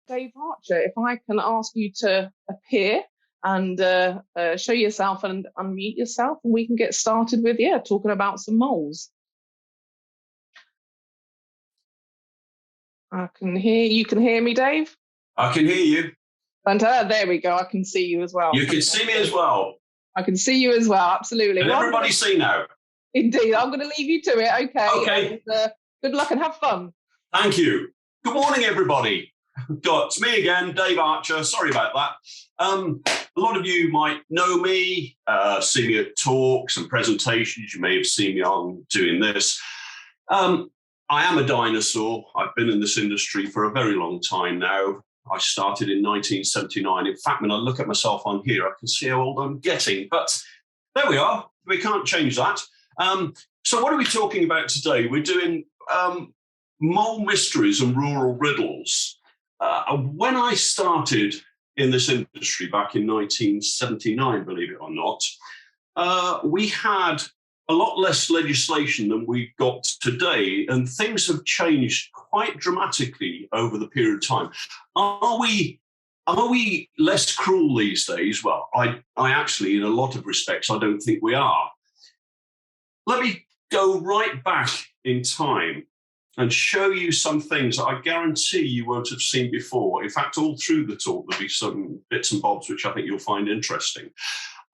Dave Archer, if I can ask you to appear and show yourself and unmute yourself, and we can get started with, talking about some moles. I can hear you. Can hear me, Dave? I can hear you. And there we go. I can see you as well. You can see me as well. I can see you as well. Absolutely. Can everybody see now? Indeed. I'm going to leave you to it. Okay. Okay. And, good luck and have fun. Thank you. Good morning, everybody. It's me again, Dave Archer. Sorry about that. A lot of you might know me, see me at talks and presentations. You may have seen me on doing this. I am a dinosaur. I've been in this industry for a very long time now. I started in 1979. In fact, when I look at myself on here, I can see how old I'm getting. But there we are. We can't change that. So what are we talking about today? We're doing mole mysteries and rural riddles. When I started in this industry back in 1979, believe it or not, we had a lot less legislation than we've got today, and things have changed quite dramatically over the period of time. Are we less cruel these days? Well, I actually, in a lot of respects, I don't think we are. Let me go right back in time and show you some things that I guarantee you won't have seen before. In fact, all through the talk, there'll be some bits and bobs which I think you'll find interesting.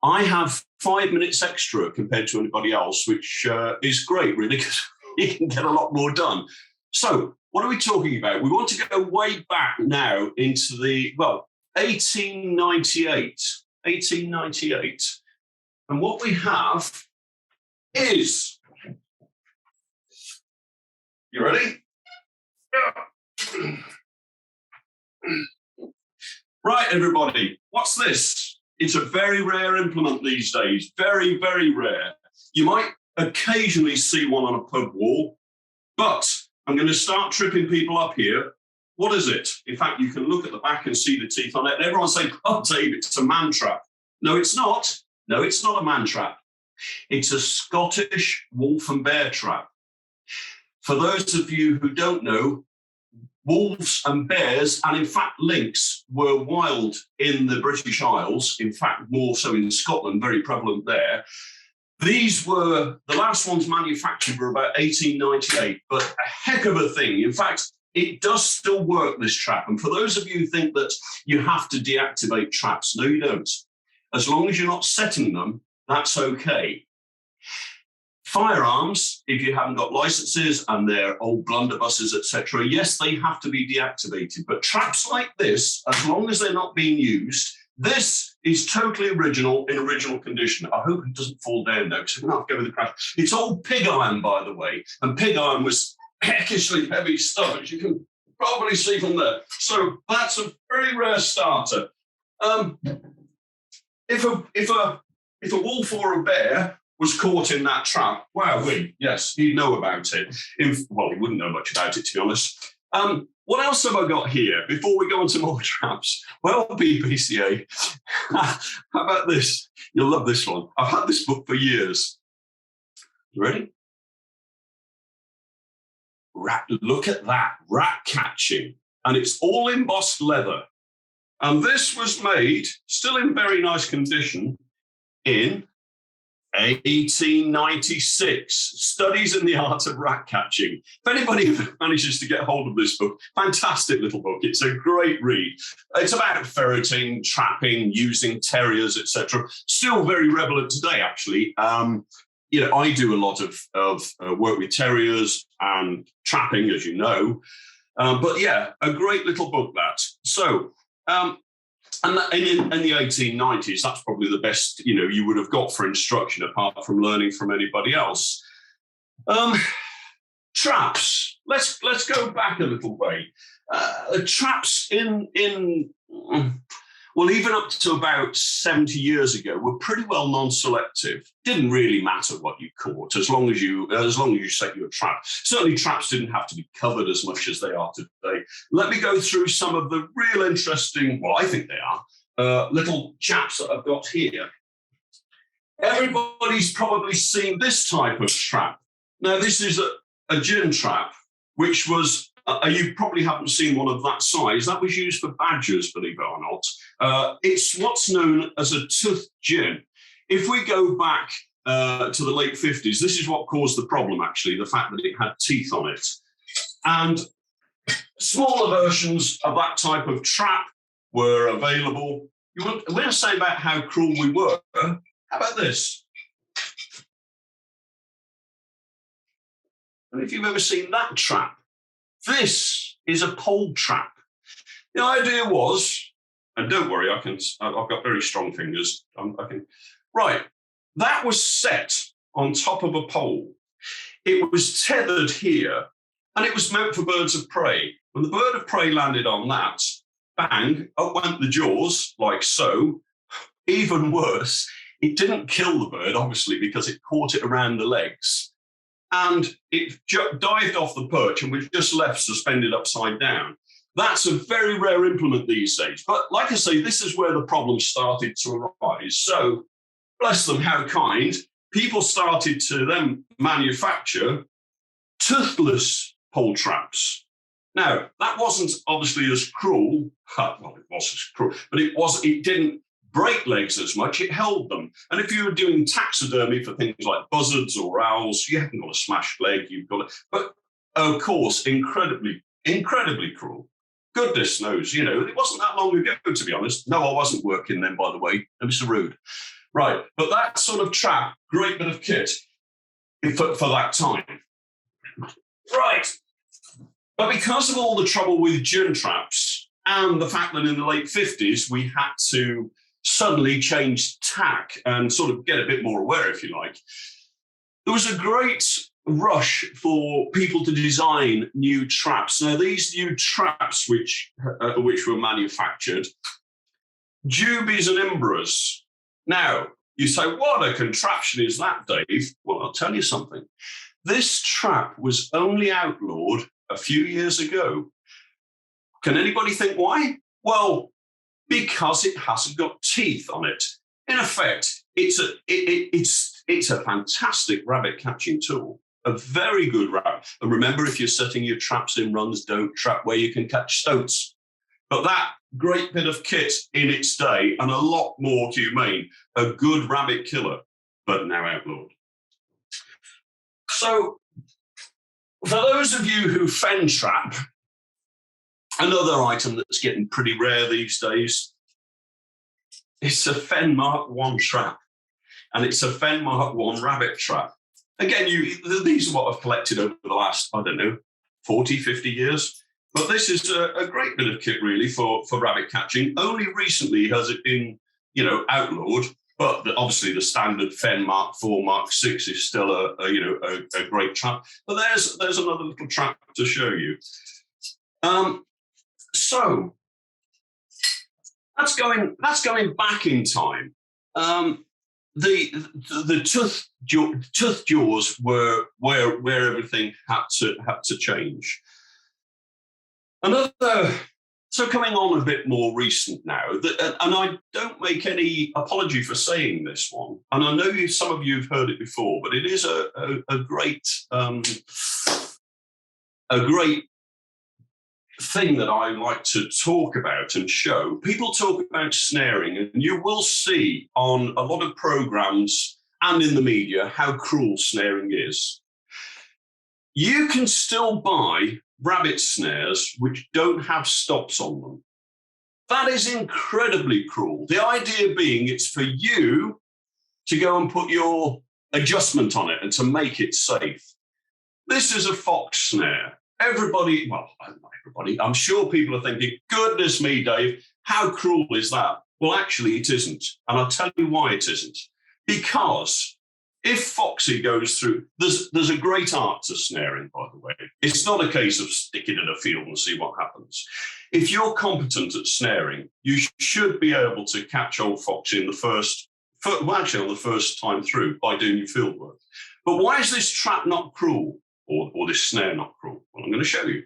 I have 5 minutes extra compared to anybody else, which is great, really, because you can get a lot more done. So what are we talking about? We want to go way back now into the, 1898. And what we have is, you ready? Right, everybody, what's this? It's a very rare implement these days, very, very rare. You might occasionally see one on a pub wall, but I'm going to start tripping people up here. What is it? In fact, you can look at the back and see the teeth on it. And everyone's saying, oh, Dave, it's a man trap. No, it's not. No, it's not a man trap. It's a Scottish wolf and bear trap. For those of you who don't know, wolves and bears, and in fact lynx, were wild in the British Isles, in fact more so in Scotland, very prevalent there. These were, the last ones manufactured were about 1898, but a heck of a thing. In fact, it does still work, this trap. And for those of you who think that you have to deactivate traps, no, you don't. As long as you're not setting them, that's okay. Firearms, if you haven't got licenses and they're old blunderbusses, etc., yes, they have to be deactivated. But traps like this, as long as they're not being used, this is totally original in original condition. I hope it doesn't fall down though, because I'm going to have to go with the crash. It's old pig iron, by the way, and pig iron was heckishly heavy stuff, as you can probably see from there. So that's a very rare starter. If a wolf or a bear was caught in that trap, yes, he'd know about it. Well, he wouldn't know much about it, to be honest. What else have I got here before we go on to more traps? Well, BPCA. How about this? You'll love this one. I've had this book for years. You ready? Look at that, rat catching. And it's all embossed leather. And this was made, still in very nice condition, in 1896, Studies in the Art of Rat Catching. If anybody manages to get hold of this book, fantastic little book. It's a great read. It's about ferreting, trapping, using terriers, etc. Still very relevant today, actually. I do a lot of work with terriers and trapping, as you know. But yeah, a great little book, that. So, and in the 1890s, that's probably the best, you would have got for instruction, apart from learning from anybody else. Traps. Let's go back a little way. Traps even up to about 70 years ago, were pretty well non-selective. Didn't really matter what you caught, as long as you set your trap. Certainly, traps didn't have to be covered as much as they are today. Let me go through some of the real interesting, I think they are, little chaps that I've got here. Everybody's probably seen this type of trap. Now, this is a gin trap, which was You probably haven't seen one of that size. That was used for badgers, believe it or not. It's what's known as a toothed gin. If we go back to the late 50s, this is what caused the problem, actually, the fact that it had teeth on it. And smaller versions of that type of trap were available. We're going to say about how cruel we were. How about this? And if you've ever seen that trap, this is a pole trap. The idea was, and don't worry, I've got very strong fingers. Right, that was set on top of a pole. It was tethered here, and it was meant for birds of prey. When the bird of prey landed on that, bang, up went the jaws, like so. Even worse, it didn't kill the bird, obviously, because it caught it around the legs. And it dived off the perch and was just left suspended upside down. That's a very rare implement these days. But like I say, this is where the problem started to arise. So, bless them, how kind. People started to then manufacture toothless pole traps. Now, that wasn't obviously as cruel. Well, it was as cruel, but it didn't break legs as much, it held them. And if you were doing taxidermy for things like buzzards or owls, you haven't got a smashed leg, you've got it. But of course, incredibly cruel. Goodness knows, it wasn't that long ago, to be honest. No, I wasn't working then, by the way. Don't be so rude. Right, but that sort of trap, great bit of kit for that time. Right. But because of all the trouble with gin traps and the fact that in the late 50s, we had to suddenly change tack and sort of get a bit more aware, if you like, there was a great rush for people to design new traps. Now, these new traps, which were manufactured, jubies and imbras. Now, you say, what a contraption is that, Dave? Well, I'll tell you something. This trap was only outlawed a few years ago. Can anybody think why? Well, because it hasn't got teeth on it. In effect, it's a fantastic rabbit catching tool, a very good rabbit. And remember, if you're setting your traps in runs, don't trap where you can catch stoats. But that great bit of kit in its day, and a lot more humane, a good rabbit killer, but now outlawed. So, for those of you who fen trap, another item that's getting pretty rare these days, it's a Fen Mark 1 trap, and it's a Fen Mark 1 rabbit trap. Again, these are what I've collected over the last, 40, 50 years. But this is a great bit of kit, really, for rabbit catching. Only recently has it been, outlawed. But obviously, the standard Fen Mark 4, Mark 6 is still a great trap. But there's another little trap to show you. So that's going back in time. The tooth jaws were where everything had to change. So coming on a bit more recent now, and I don't make any apology for saying this one, and I know some of you have heard it before, but it is a great thing that I like to talk about and show. People talk about snaring, and you will see on a lot of programs and in the media how cruel snaring is. You can still buy rabbit snares which don't have stops on them. That is incredibly cruel. The idea being it's for you to go and put your adjustment on it and to make it safe. This is a fox snare. Everybody, well, not everybody, I'm sure people are thinking, goodness me, Dave, how cruel is that? Well, actually, it isn't. And I'll tell you why it isn't. Because if Foxy goes through, there's a great art to snaring, by the way. It's not a case of stick it in a field and see what happens. If you're competent at snaring, you should be able to catch old Foxy on the first time through by doing your field work. But why is this trap not cruel, or this snare not cruel? Well, I'm going to show you.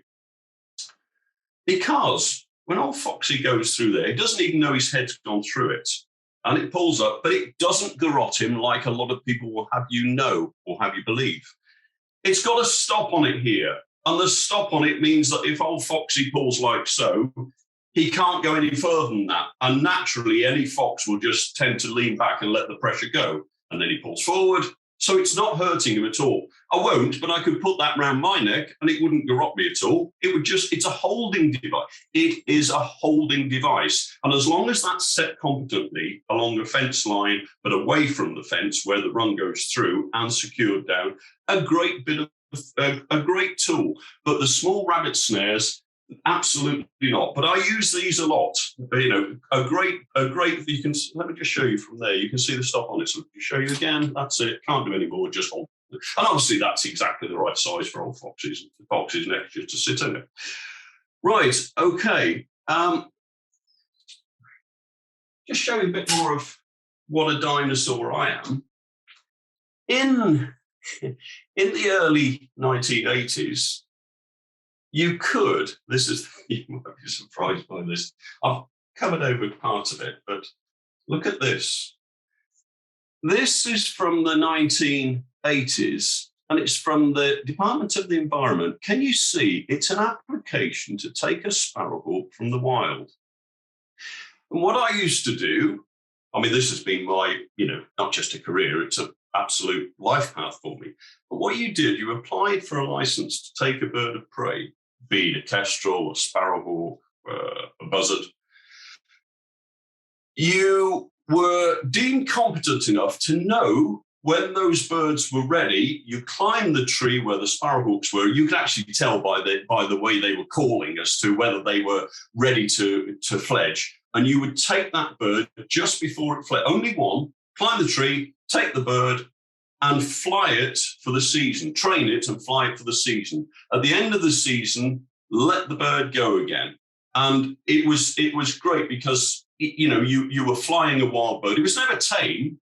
Because when old Foxy goes through there, he doesn't even know his head's gone through it. And it pulls up, but it doesn't garrote him like a lot of people will have you know or have you believe. It's got a stop on it here. And the stop on it means that if old Foxy pulls like so, he can't go any further than that. And naturally, any fox will just tend to lean back and let the pressure go. And then he pulls forward. So it's not hurting him at all. I won't, but I could put that round my neck and it wouldn't garrot me at all. It would just, it's a holding device. It is a holding device. And as long as that's set competently along the fence line, but away from the fence where the run goes through and secured down, a great bit of, a great tool. But the small rabbit snares, absolutely not. But I use these a lot. You know, a great, you can, let me just show you from there. You can see the stop on it. So you show you again. That's it. Can't do any more, just hold. And obviously that's exactly the right size for old foxes. The foxes next to sit in it. Right, okay. Just show you a bit more of what a dinosaur I am. In the early 1980s, you could, you might be surprised by this. I've covered over part of it, but look at this. This is from the 1980s, and it's from the Department of the Environment. Can you see? It's an application to take a sparrowhawk from the wild. And what I used to do, I mean, this has been my, not just a career, it's an absolute life path for me. But what you did, you applied for a license to take a bird of prey, be it a kestrel, a sparrowhawk, a buzzard. You were deemed competent enough to know when those birds were ready. You climbed the tree where the sparrowhawks were. You could actually tell by the way they were calling as to whether they were ready to fledge. And you would take that bird just before it fled, only one, climb the tree, take the bird, and fly it for the season, train it and fly it for the season. At the end of the season, let the bird go again. And it was great because, you were flying a wild bird. It was never tame,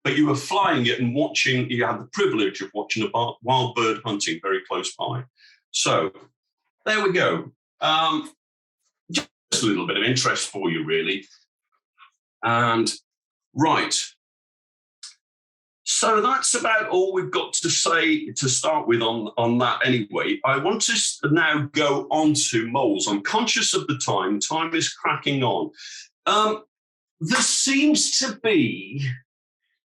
but you were flying it and watching, you had the privilege of watching a wild bird hunting very close by. So there we go. Just a little bit of interest for you, really. And right. So that's about all we've got to say to start with on that anyway. I want to now go on to moles. I'm conscious of the time. Time is cracking on. There seems to be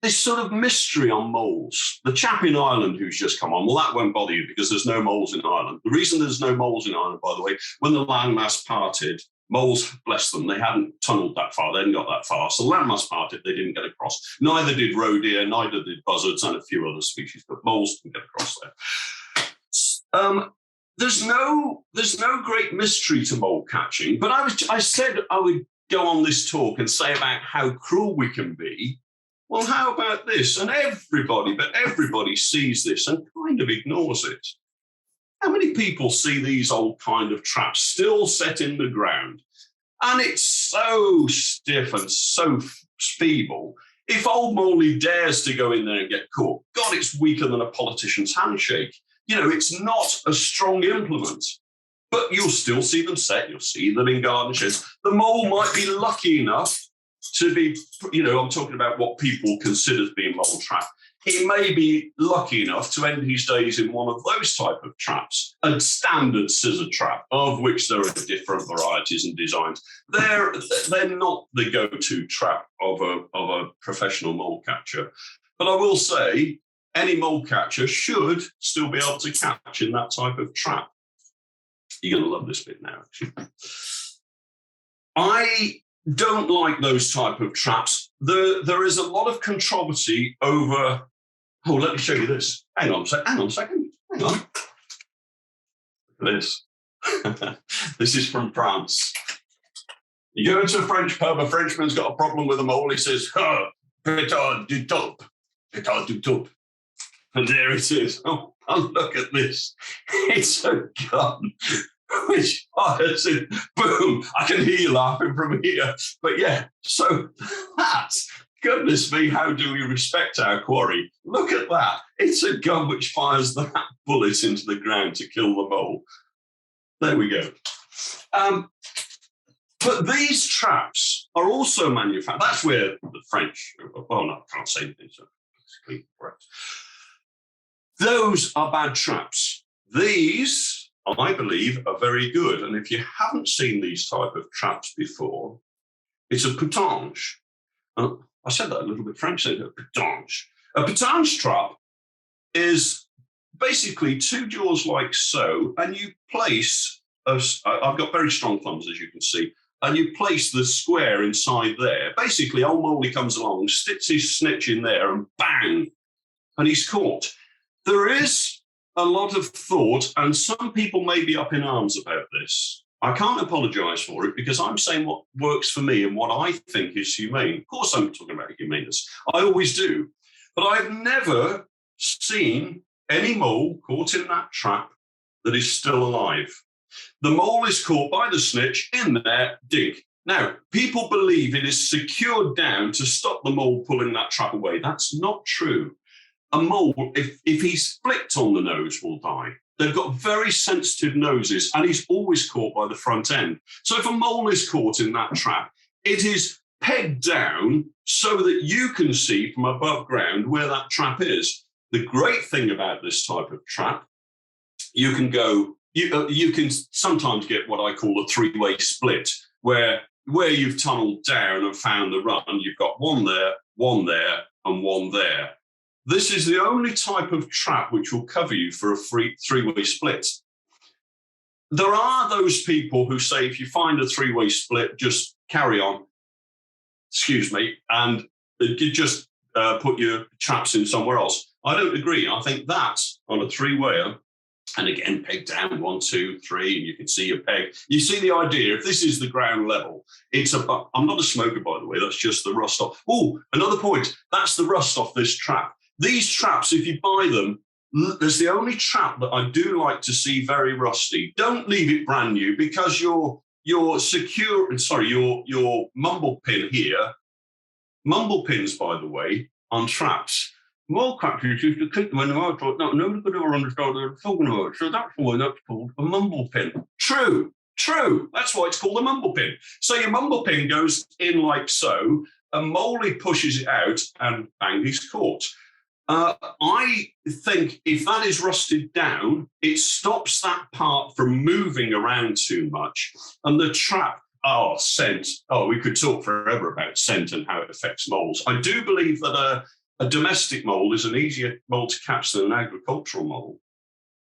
this sort of mystery on moles. The chap in Ireland who's just come on, well, that won't bother you because there's no moles in Ireland. The reason there's no moles in Ireland, by the way, when the landmass parted, moles, bless them, they hadn't tunnelled that far, they hadn't got that far. So the landmass parted, they didn't get across. Neither did roe deer, neither did buzzards and a few other species, but moles didn't get across there. There's no great mystery to mole catching, but I said I would go on this talk and say about how cruel we can be. Well, how about this? And everybody sees this and kind of ignores it. How many people see these old kind of traps still set in the ground? And it's so stiff and so feeble. If old Moley dares to go in there and get caught, God, it's weaker than a politician's handshake. It's not a strong implement. But you'll still see them set. You'll see them in garden sheds. The mole might be lucky enough to be, I'm talking about what people consider to be a mole trap. He may be lucky enough to end his days in one of those type of traps, a standard scissor trap, of which there are different varieties and designs. They're not the go-to trap of a professional mole catcher. But I will say, any mole catcher should still be able to catch in that type of trap. You're going to love this bit now, actually. I don't like those type of traps. There is a lot of controversy over... Oh, let me show you this. Hang on a second. Hang on. This. This is from France. You go into a French pub, a Frenchman's got a problem with a mole. He says, pétard du top. Pétard du top. And there it is. Oh, look at this. It's a gun. Which fires in, boom, I can hear you laughing from here. But yeah, so that's, goodness me, how do we respect our quarry? Look at that. It's a gun which fires that bullet into the ground to kill the mole. There we go. But these traps are also manufactured. That's where the French, well, no, I can't say anything, so basically correct. Those are bad traps. These I believe, are very good. And if you haven't seen these type of traps before, it's a poutange. I said that a little bit French, a poutange. A poutange trap is basically two jaws like so, and you place, I've got very strong thumbs, as you can see, and you place the square inside there. Basically, old Moldy comes along, sticks his snitch in there, and bang, and he's caught. There is a lot of thought, and some people may be up in arms about this. I can't apologise for it because I'm saying what works for me and what I think is humane. Of course, I'm talking about humaneness. I always do. But I've never seen any mole caught in that trap that is still alive. The mole is caught by the snitch in there, dig. Now, people believe it is secured down to stop the mole pulling that trap away. That's not true. A mole, if he's flicked on the nose, will die. They've got very sensitive noses, and he's always caught by the front end. So if a mole is caught in that trap, it is pegged down so that you can see from above ground where that trap is. The great thing about this type of trap, you can sometimes get what I call a three-way split, where you've tunneled down and found the run, you've got one there, and one there. This is the only type of trap which will cover you for a three-way split. There are those people who say if you find a three-way split, just carry on, and you just put your traps in somewhere else. I don't agree. I think that on a three-wayer, and again, peg down 1, 2, 3, and you can see your peg. You see the idea. If this is the ground level, I'm not a smoker, by the way. That's just the rust off. Oh, another point. That's the rust off this trap. These traps, if you buy them, there's the only trap that I do like to see very rusty. Don't leave it brand new because your mumble pin here, mumble pins, by the way, on traps. Mole catchers used to keep them in the mouth. No, nobody could ever understand what they're talking about. So that's why that's called a mumble pin. True. That's why it's called a mumble pin. So your mumble pin goes in like so, and Moley pushes it out, and bang, he's caught. I think if that is rusted down, it stops that part from moving around too much. And the trap, scent. We could talk forever about scent and how it affects moles. I do believe that a domestic mole is an easier mole to catch than an agricultural mole.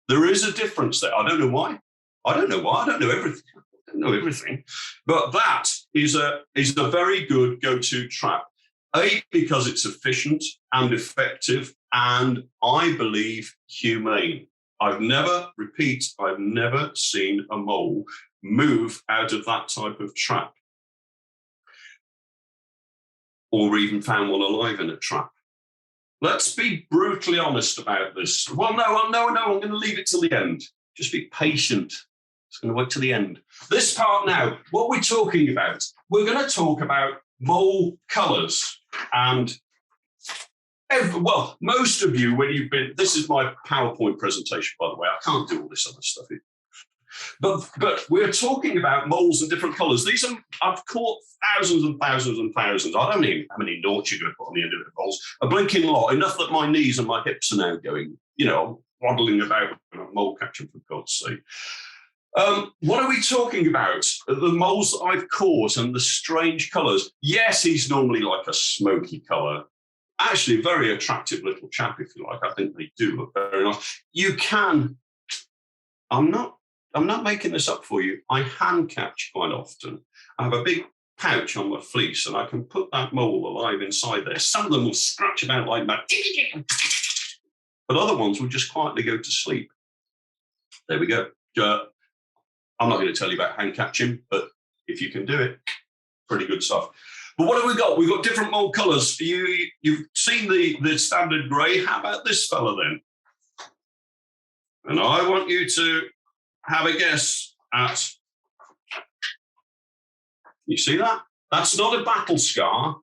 There is a difference there. I don't know why. I don't know everything. But that is a very good go-to trap. Because it's efficient and effective, and I believe humane. I've never seen a mole move out of that type of trap, or even found one alive in a trap. Let's be brutally honest about this. Well, no, I'm going to leave it till the end. Just be patient. It's going to wait till the end. This part now, what we're talking about, we're going to talk about mole colours. And most of you, this is my PowerPoint presentation, by the way. I can't do all this other stuff. But we're talking about moles in different colours. I've caught thousands and thousands and thousands. I don't know how many noughts you're going to put on the end of the moles. A blinking lot, enough that my knees and my hips are now going, waddling about mole catching, for God's sake. What are we talking about? The moles that I've caught and the strange colours. Yes, he's normally like a smoky colour. Actually, a very attractive little chap, if you like. I think they do look very nice. You can. I'm not making this up for you. I hand catch quite often. I have a big pouch on my fleece, and I can put that mole alive inside there. Some of them will scratch about like that, but other ones will just quietly go to sleep. There we go. I'm not going to tell you about hand catching, but if you can do it, pretty good stuff. But what have we got? We've got different mole colours. You've seen the standard grey. How about this fella then? And I want you to have a guess at, you see that? That's not a battle scar.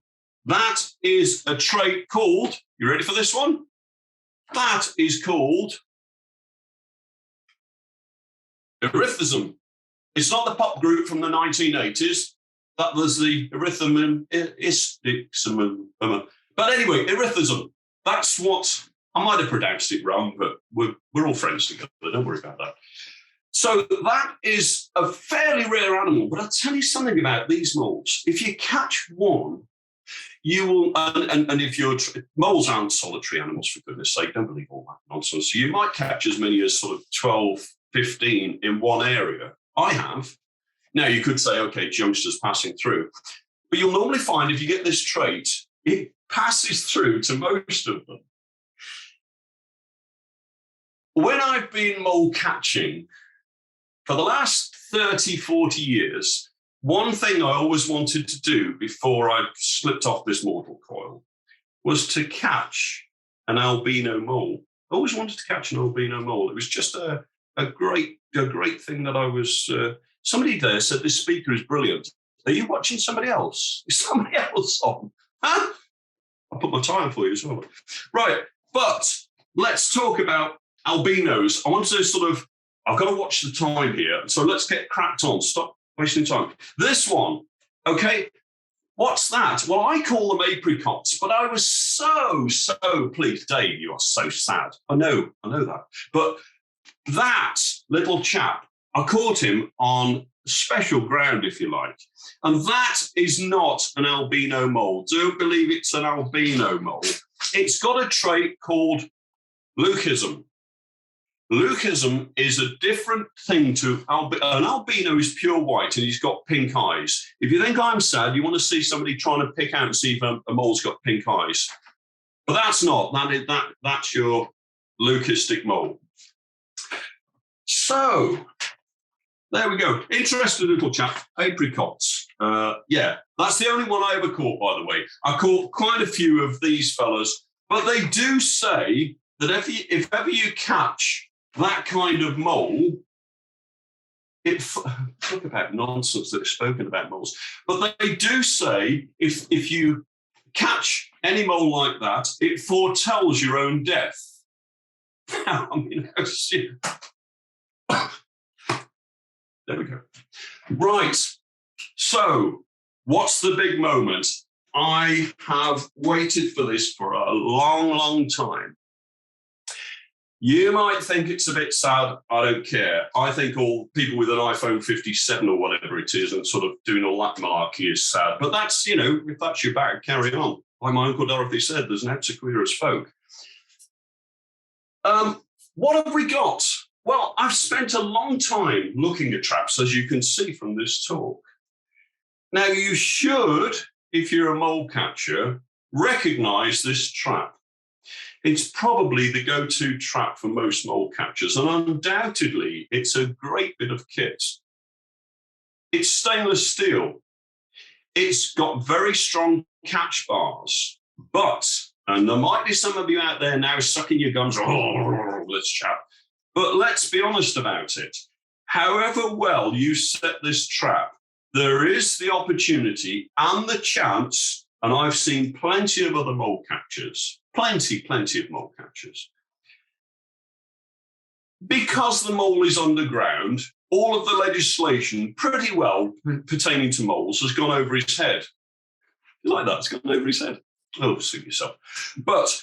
That is a trait called, you ready for this one? That is called Erytheism. It's not the pop group from the 1980s. That was the Erytheism. But anyway, Erytheism. That's what, I might have pronounced it wrong, but we're all friends together. Don't worry about that. So that is a fairly rare animal, but I'll tell you something about these moles. If you catch one, you will, and if moles aren't solitary animals, for goodness sake, don't believe all that nonsense. So you might catch as many as sort of 12, 15 in one area. I have. Now, you could say, okay, it's youngsters passing through. But you'll normally find if you get this trait, it passes through to most of them. When I've been mole catching for the last 30, 40 years, one thing I always wanted to do before I slipped off this mortal coil was to catch an albino mole. I always wanted to catch an albino mole. It was just a great thing that I was... somebody there said, this speaker is brilliant. Are you watching somebody else? Is somebody else on? Huh? I'll put my tie on for you as well. Right, but let's talk about albinos. I want to I've got to watch the time here, so let's get cracked on. Stop wasting time. This one, okay, what's that? Well, I call them apricots, but I was so pleased. Dave, you are so sad. I know that. But that little chap, I caught him on special ground, if you like. And that is not an albino mole. Don't believe it's an albino mole. It's got a trait called leucism. Leucism is a different thing to an albino is pure white and he's got pink eyes. If you think I'm sad, you want to see somebody trying to pick out and see if a mole's got pink eyes. But that's not. That's your leucistic mole. So there we go. Interesting little chap. Apricots. Yeah, that's the only one I ever caught, by the way. I caught quite a few of these fellas, but they do say that if ever you catch that kind of mole, talk about nonsense that is spoken about moles. But they do say if you catch any mole like that, it foretells your own death. I mean, there we go. Right. So, what's the big moment? I have waited for this for a long, long time. You might think it's a bit sad. I don't care. I think all people with an iPhone 57 or whatever it is and sort of doing all that malarkey is sad. But that's, if that's your bag, carry on. Like my Uncle Dorothy said, there's an out queer as folk. What have we got? Well, I've spent a long time looking at traps, as you can see from this talk. Now, you should, if you're a mole catcher, recognize this trap. It's probably the go-to trap for most mole catchers, and undoubtedly, it's a great bit of kit. It's stainless steel. It's got very strong catch bars, and there might be some of you out there now sucking your gums, this chap. But let's be honest about it. However well you set this trap, there is the opportunity and the chance, and I've seen plenty of other mole catchers, plenty of mole catchers. Because the mole is underground, all of the legislation pretty well pertaining to moles has gone over his head. You like that? It's gone over his head. Oh, suit yourself. But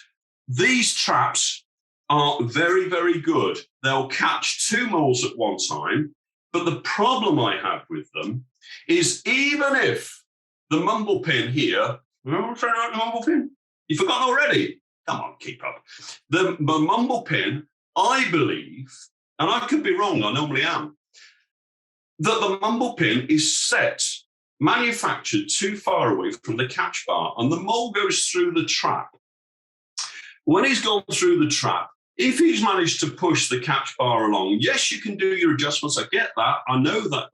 these traps are very, very good. They'll catch two moles at one time, but the problem I have with them is even if the mumble pin here, remember the mumble pin? You've forgotten already? Come on, keep up. The mumble pin, I believe, and I could be wrong, I normally am, that the mumble pin is manufactured too far away from the catch bar, and the mole goes through the trap. When he's gone through the trap, if he's managed to push the catch bar along, yes, you can do your adjustments. I get that. I know that,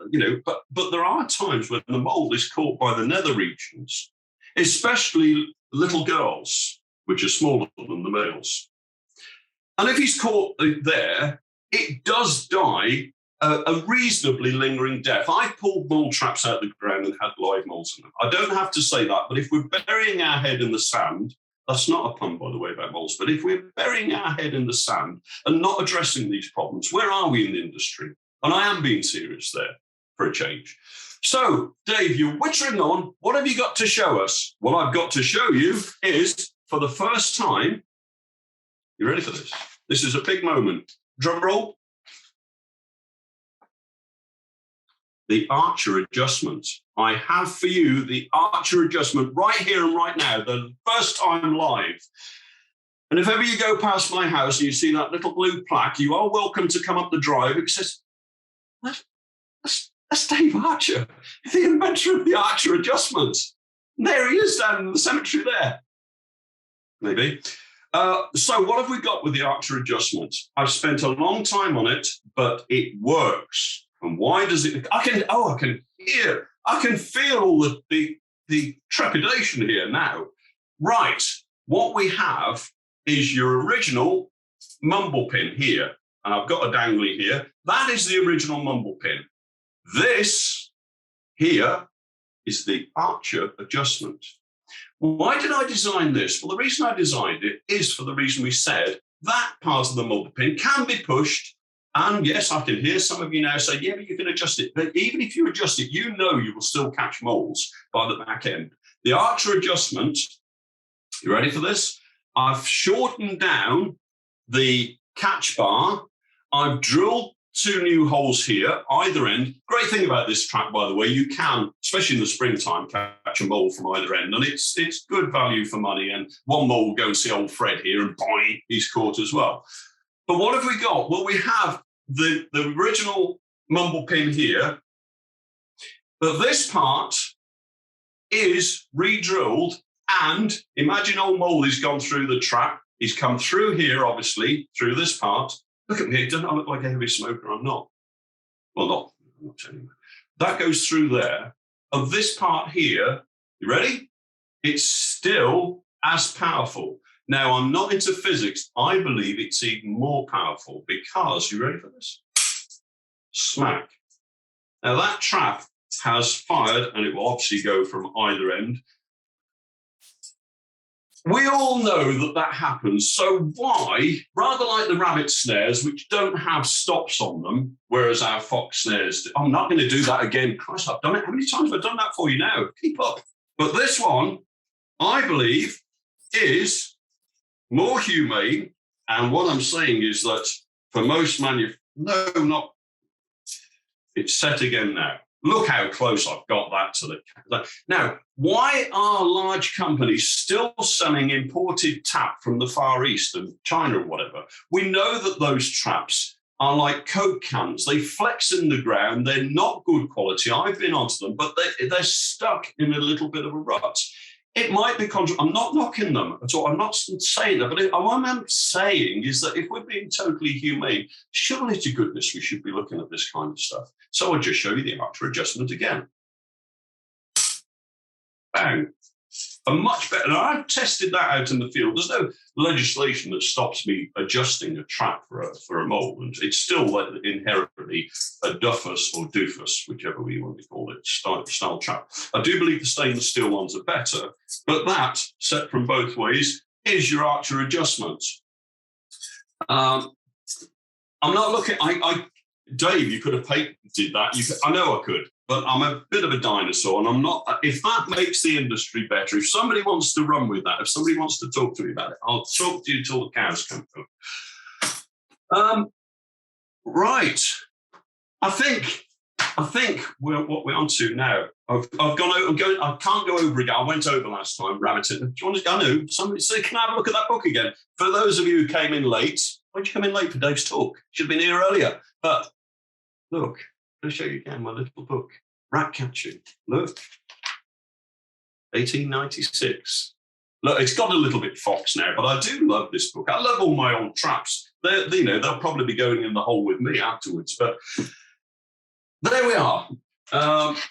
but there are times when the mole is caught by the nether regions, especially little girls, which are smaller than the males. And if he's caught there, it does die a reasonably lingering death. I pulled mole traps out of the ground and had live moles in them. I don't have to say that, but if we're burying our head in the sand, that's not a pun, by the way, about moles, but if we're burying our head in the sand and not addressing these problems, where are we in the industry? And I am being serious there for a change. So, Dave, you're wittering on. What have you got to show us? What I've got to show you is, for the first time, you ready for this? This is a big moment. Drum roll. the Archer adjustment. I have for you the Archer adjustment right here and right now, the first time live. And if ever you go past my house and you see that little blue plaque, you are welcome to come up the drive. It says, that's Dave Archer, the inventor of the Archer adjustment. And there he is down in the cemetery there. Maybe. So what have we got with the Archer adjustment? I've spent a long time on it, but it works. And why does it? I can feel all the trepidation here now. Right. What we have is your original mumble pin here. And I've got a dangly here. That is the original mumble pin. This here is the Archer adjustment. Why did I design this? Well, the reason I designed it is for the reason we said that part of the mumble pin can be pushed. And yes, I can hear some of you now say, yeah, but you can adjust it. But even if you adjust it, you know you will still catch moles by the back end. The Archer adjustment, you ready for this? I've shortened down the catch bar. I've drilled 2 new holes here, either end. Great thing about this trap, by the way, you can, especially in the springtime, catch a mole from either end. And it's good value for money. And one mole will go and see old Fred here and boing, he's caught as well. But what have we got? Well, we have the original mumble pin here. But this part is re-drilled. And imagine old Molly's gone through the trap. He's come through here, obviously, through this part. Look at me, doesn't I look like a heavy smoker? I'm not. Well, not anyway. That goes through there. And this part here, you ready? It's still as powerful. Now, I'm not into physics. I believe it's even more powerful because, you ready for this? Smack. Now, that trap has fired, and it will obviously go from either end. We all know that happens. So why, rather like the rabbit snares, which don't have stops on them, whereas our fox snares do, I'm not going to do that again. Christ, I've done it. How many times have I done that for you now? Keep up. But this one, I believe, is more humane. And what I'm saying is that for most it's set again now. Look how close I've got that to the... Now, why are large companies still selling imported tap from the Far East and China or whatever? We know that those traps are like Coke cans. They flex in the ground. They're not good quality. I've been onto them, but they're stuck in a little bit of a rut. It might be I'm not knocking them at all. I'm not saying that, but what I'm saying is that if we're being totally humane, surely to goodness we should be looking at this kind of stuff. So I'll just show you the Archer adjustment again. Bang. A much better. Now, I've tested that out in the field. There's no legislation that stops me adjusting a trap for a mole, and it's still inherently a duffus or doofus, whichever way you want to call it, style trap. I do believe the stainless steel ones are better, but that, set from both ways, is your Archer adjustment. I'm not looking... Dave, you could have patented that. I know I could. But I'm a bit of a dinosaur, and I'm not. If that makes the industry better, if somebody wants to run with that, if somebody wants to talk to me about it, I'll talk to you till the cows come home. Right. I think what we're on to now. I've gone over. I can't go over again. I went over last time. Rabbited. Do you want to? I know somebody say, "Can I have a look at that book again?" For those of you who came in late, why'd you come in late for Dave's talk? Should have been here earlier. But look. I'll show you again my little book, Rat Catching. Look, 1896. Look, it's got a little bit fox now, but I do love this book. I love all my old traps. They'll probably be going in the hole with me afterwards, but there we are.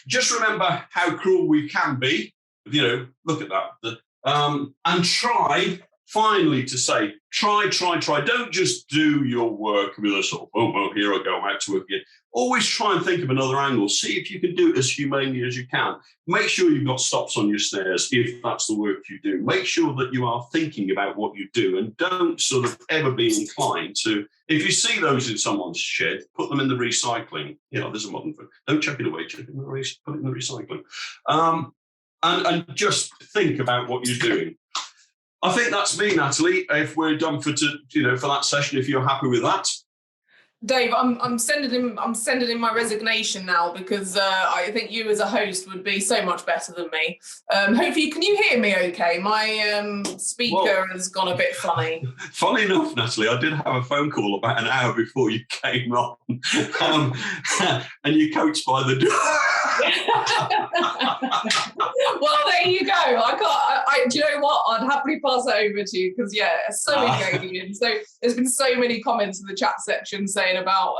Just remember how cruel we can be. Look at that. And try, finally, to say, try. Don't just do your work with a sort of, oh, well, here I go, I'm out to work again. Always try and think of another angle. See if you can do it as humanely as you can. Make sure you've got stops on your snares if that's the work you do. Make sure that you are thinking about what you do, and don't sort of ever be inclined to, if you see those in someone's shed, put them in the recycling. There's a modern thing. Don't chuck it away, put it in the recycling. And just think about what you're doing. I think that's me, Natalie. If we're done for that session, if you're happy with that. Dave, I'm sending in my resignation now because I think you as a host would be so much better than me. Hopefully, can you hear me okay? My speaker has gone a bit funny. Funny enough, Natalie, I did have a phone call about an hour before you came on, and you coached by the door. Well, there you go. Do you know what? I'd happily pass it over to you because, yeah, it's so engaging. So there's been so many comments in the chat section saying about,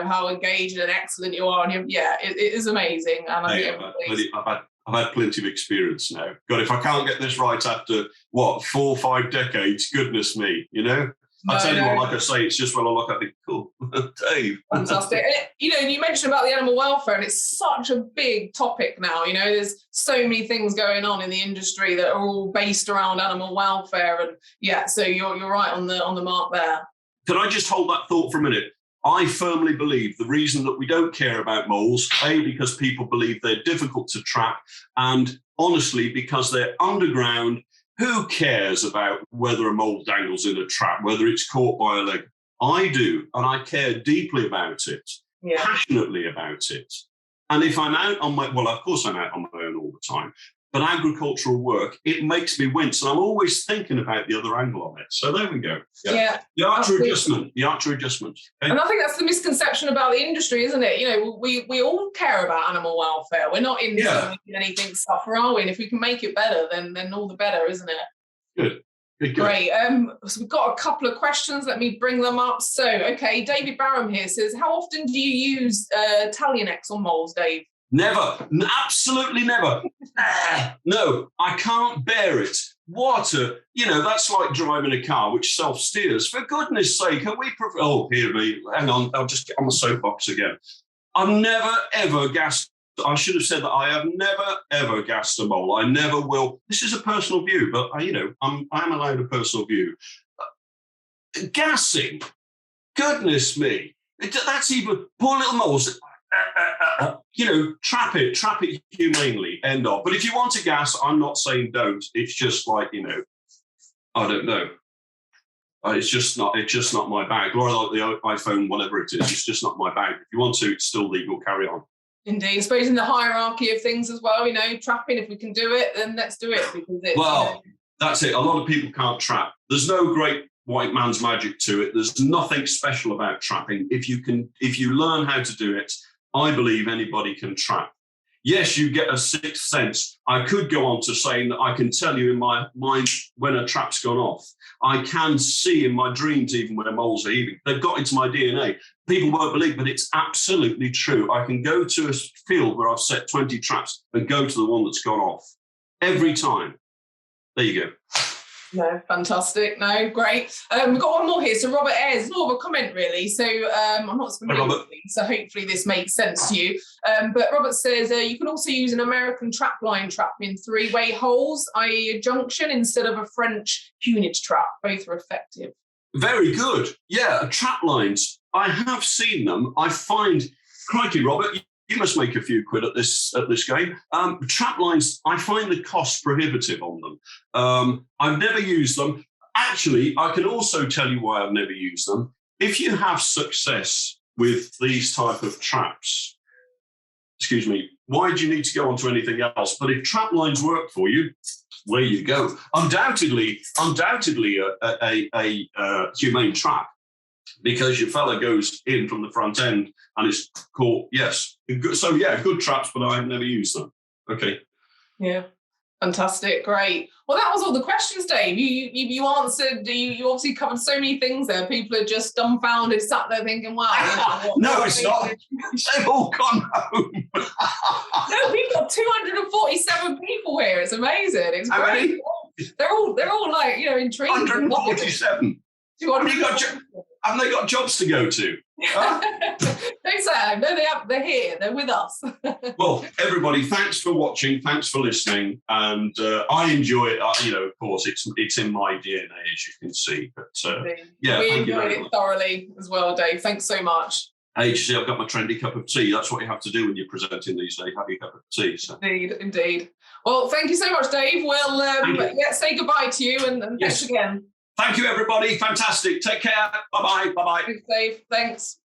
how engaged and excellent you are. And it is amazing. And I think I've had plenty of experience now. God, if I can't get this right after, 4 or 5 decades, goodness me, I tell you what, like I say, it's just when I look at it, cool, Dave. Fantastic. You mentioned about the animal welfare, and it's such a big topic now. There's so many things going on in the industry that are all based around animal welfare, and so you're right on the mark there. Can I just hold that thought for a minute? I firmly believe the reason that we don't care about moles, because people believe they're difficult to trap, and honestly, because they're underground. Who cares about whether a mole dangles in a trap, whether it's caught by a leg? I do, and I care deeply about it, passionately about it. And if I'm out on of course I'm out on my own all the time, but agricultural work, it makes me wince, and I'm always thinking about the other angle of it. So there we go. Yeah. The archer adjustment. Okay? And I think that's the misconception about the industry, isn't it? We all care about animal welfare. We're not in making anything suffer, are we? And if we can make it better, then all the better, isn't it? Good. Great. So we've got a couple of questions. Let me bring them up. So, okay, David Barham here says, how often do you use Talionex on moles, Dave? Never. Absolutely never. No, I can't bear it. That's like driving a car which self-steers. For goodness sake, are we... hang on, I'll just get on the soapbox again. I've never, ever gassed... I should have said that I have never, ever gassed a mole. I never will. This is a personal view, but, I am allowed a personal view. Gassing, goodness me. That's even... Poor little moles... trap it humanely, end of. But if you want to gas, I'm not saying don't. It's just like, I don't know. It's just not my bag. Or like the iPhone, whatever it is, it's just not my bag. If you want to, it's still legal, carry on. Indeed. I suppose in the hierarchy of things as well, trapping, if we can do it, then let's do it. Because it's, that's it. A lot of people can't trap. There's no great white man's magic to it. There's nothing special about trapping. If you learn how to do it, I believe anybody can trap. Yes, you get a sixth sense. I could go on to saying that I can tell you in my mind when a trap's gone off. I can see in my dreams even when moles are heaving. They've got into my DNA. People won't believe, but it's absolutely true. I can go to a field where I've set 20 traps and go to the one that's gone off. Every time. There you go. No, fantastic. No, great. We've got one more here. So Robert Ayres, more of a comment really. So I'm not familiar with these, so hopefully this makes sense to you. But Robert says you can also use an American trapline trap in 3-way holes, i.e. a junction, instead of a French hunage trap. Both are effective. Very good. Yeah, trap lines. I have seen them. I find, crikey, Robert, you must make a few quid at this game. Trap lines, I find the cost prohibitive on them. I've never used them. Actually, I can also tell you why I've never used them. If you have success with these type of traps, why do you need to go on to anything else? But if trap lines work for you, where you go. Undoubtedly a humane trap. Because your fella goes in from the front end and it's caught. Yes. So, good traps, but I've never used them. Okay. Yeah. Fantastic. Great. Well, that was all the questions, Dave. You answered, you obviously covered so many things there. People are just dumbfounded, sat there thinking, wow. No, it's not. They've all gone home. No, we've got 247 people here. It's amazing. It's How great. many? They're all like, intrigued. 147. Haven't they got jobs to go to? Huh? No, Sam. No, they're here. They're with us. Well, everybody, thanks for watching. Thanks for listening. And I enjoy it. Of course, it's in my DNA, as you can see. But we enjoyed it thoroughly as well, Dave. Thanks so much. Hey, you see, I've got my trendy cup of tea. That's what you have to do when you're presenting these days. Have your cup of tea. So. Indeed. Well, thank you so much, Dave. We'll say goodbye to you and thanks again. Thank you, everybody. Fantastic. Take care. Bye-bye. Bye-bye. Thanks, Dave. Thanks.